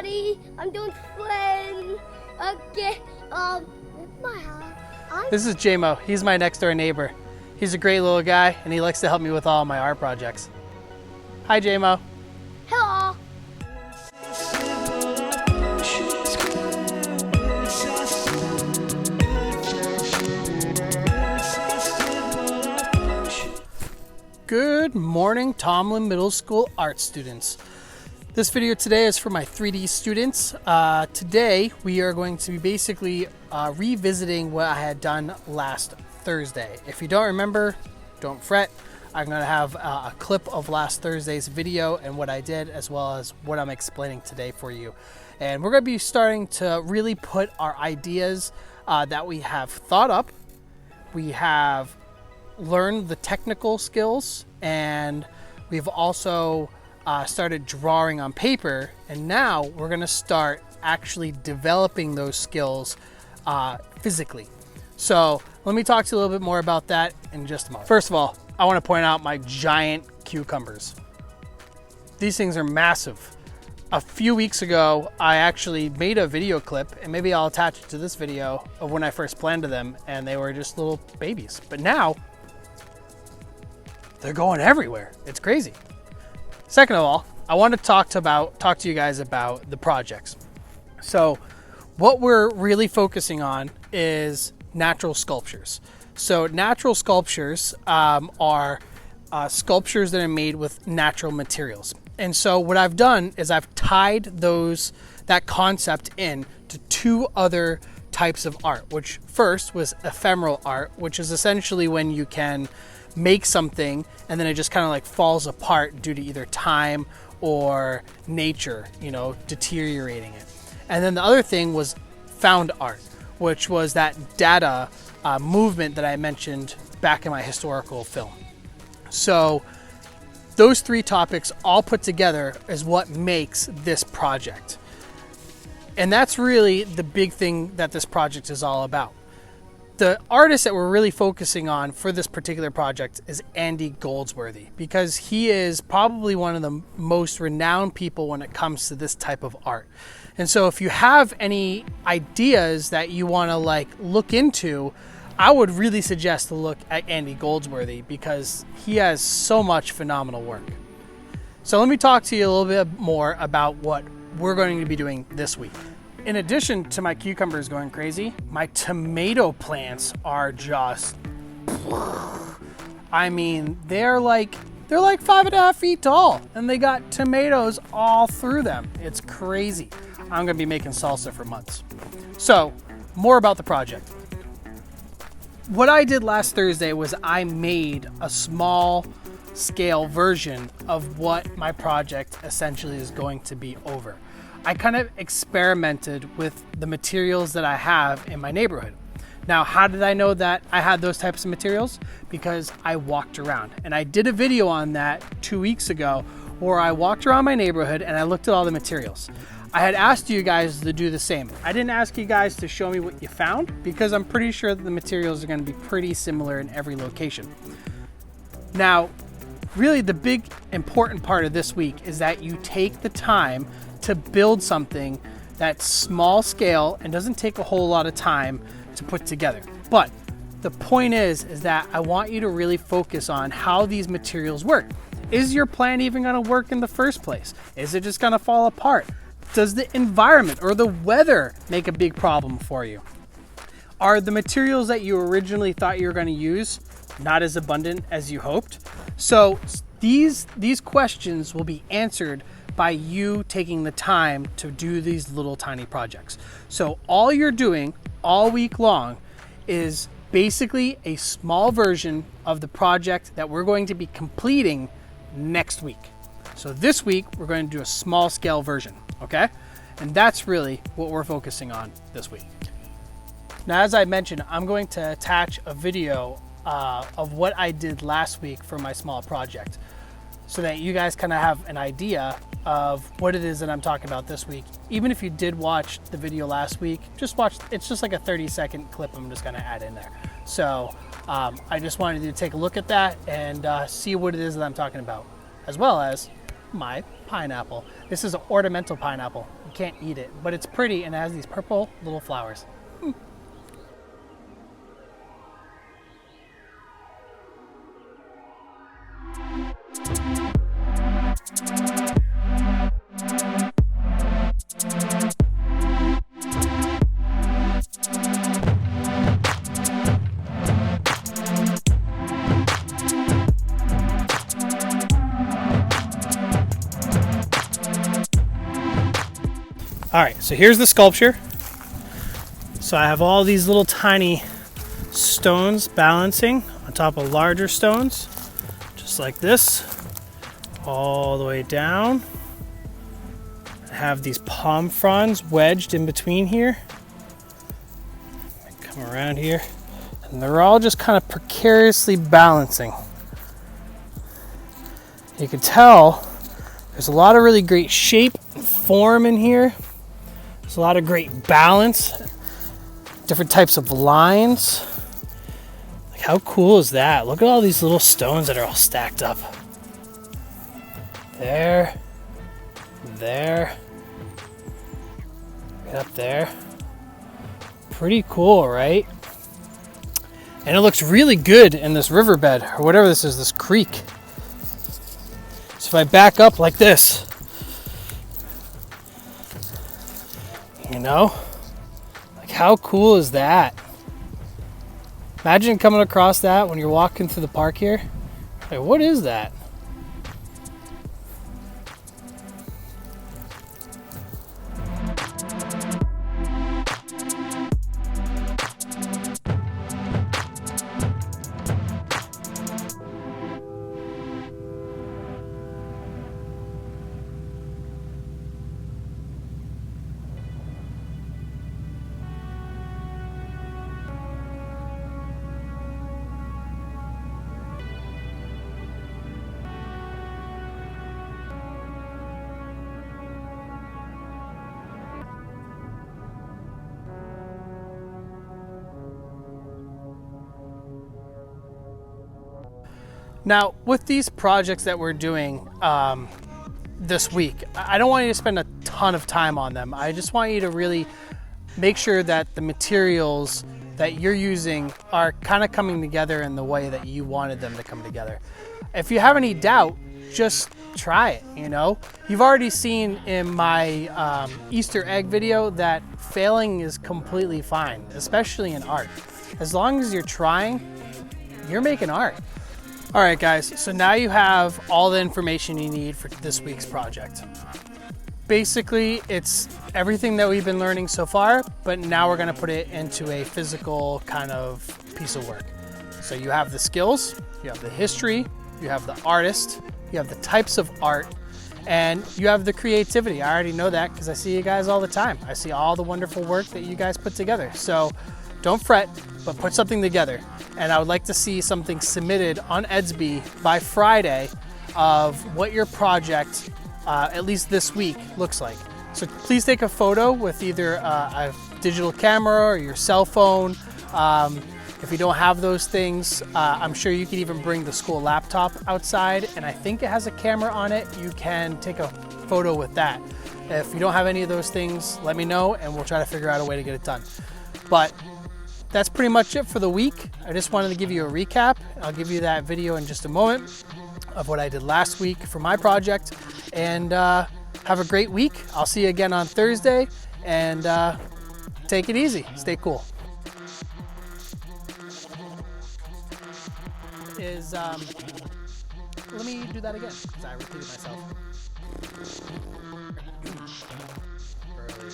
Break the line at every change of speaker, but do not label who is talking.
everybody. I'm doing friends. Okay,
This is JMO. He's my next door neighbor. He's a great little guy and he likes to help me with all my art projects. Hi, JMO.
hello.
Good morning, Tomlin Middle School art students. This video today is for my 3D students. Today we are going to be basically revisiting what I had done last Thursday. If you don't remember, don't fret. I'm going to have a clip of last Thursday's video and what I did, as well as what I'm explaining today for you. And we're going to be starting to really put our ideas that we have thought up. We have learned the technical skills, and we've also started drawing on paper, and now we're going to start actually developing those skills physically. So let me talk to you a little bit more about that in just a moment. First of all, I want to point out my giant cucumbers. These things are massive. A few weeks ago, I actually made a video clip, and maybe I'll attach it to this video, of when I first planted them, and they were just little babies. But now, they're going everywhere. It's crazy. Second of all, I want to talk to you guys about the projects. So what we're really focusing on is natural sculptures. So natural sculptures are sculptures that are made with natural materials. And so what I've done is I've tied that concept in to two other types of art, which first was ephemeral art, which is essentially when you can make something and then it just kind of like falls apart due to either time or nature, deteriorating it. And then the other thing was found art, which was that data movement that I mentioned back in my historical film. So those three topics all put together is what makes this project. And that's really the big thing that this project is all about. The artist that we're really focusing on for this particular project is Andy Goldsworthy, because he is probably one of the most renowned people when it comes to this type of art. And so if you have any ideas that you want to look into, I would really suggest to look at Andy Goldsworthy, because he has so much phenomenal work. So let me talk to you a little bit more about what we're going to be doing this week. In addition to my cucumbers going crazy, my tomato plants are just, they're like 5.5 feet tall, and they got tomatoes all through them. It's crazy. I'm gonna be making salsa for months. So more about the project. What I did last Thursday was I made a small scale version of what my project essentially is going to be over. I kind of experimented with the materials that I have in my neighborhood. Now, how did I know that I had those types of materials? Because I walked around, and I did a video on that 2 weeks ago where I walked around my neighborhood and I looked at all the materials. I had asked you guys to do the same. I didn't ask you guys to show me what you found, because I'm pretty sure that the materials are going to be pretty similar in every location. Now, really the big important part of this week is that you take the time to build something that's small scale and doesn't take a whole lot of time to put together. But the point is that I want you to really focus on how these materials work. Is your plan even going to work in the first place? Is it just going to fall apart? Does the environment or the weather make a big problem for you? Are the materials that you originally thought you were going to use not as abundant as you hoped? So these questions will be answered by you taking the time to do these little tiny projects. So all you're doing all week long is basically a small version of the project that we're going to be completing next week. So this week we're going to do a small scale version, okay? And that's really what we're focusing on this week. Now, as I mentioned, I'm going to attach a video of what I did last week for my small project, so that you guys kind of have an idea of what it is that I'm talking about this week. Even if you did watch the video last week, it's just like a 30-second clip I'm just gonna add in there. So I just wanted you to take a look at that and see what it is that I'm talking about, as well as my pineapple. This is an ornamental pineapple. You can't eat it, but it's pretty and it has these purple little flowers. All right, so here's the sculpture. So I have all these little tiny stones balancing on top of larger stones, just like this, all the way down. I have these palm fronds wedged in between here. Come around here, and they're all just kind of precariously balancing. You can tell there's a lot of really great shape and form in here. There's a lot of great balance, different types of lines. Like, how cool is that? Look at all these little stones that are all stacked up. There, there, right up there. Pretty cool, right? And it looks really good in this riverbed, or whatever this is, this creek. So if I back up like this, you know, like how cool is that? Imagine coming across that when you're walking through the park here. Like, what is that? Now, with these projects that we're doing this week, I don't want you to spend a ton of time on them. I just want you to really make sure that the materials that you're using are kind of coming together in the way that you wanted them to come together. If you have any doubt, just try it, you know? You've already seen in my Easter egg video that failing is completely fine, especially in art. As long as you're trying, you're making art. All right, guys, so now you have all the information you need for this week's project. Basically, it's everything that we've been learning so far, but now we're gonna put it into a physical kind of piece of work. So you have the skills, you have the history, you have the artist, you have the types of art, and you have the creativity. I already know that because I see you guys all the time. I see all the wonderful work that you guys put together. So don't fret, but put something together. And I would like to see something submitted on Edsby by Friday of what your project, at least this week, looks like. So please take a photo with either a digital camera or your cell phone. If you don't have those things, I'm sure you can even bring the school laptop outside, and I think it has a camera on it. You can take a photo with that. If you don't have any of those things, let me know and we'll try to figure out a way to get it done. But that's pretty much it for the week. I just wanted to give you a recap. I'll give you that video in just a moment of what I did last week for my project. And have a great week. I'll see you again on Thursday, and take it easy. Stay cool. Let me do that again, because I repeated myself. Earlier.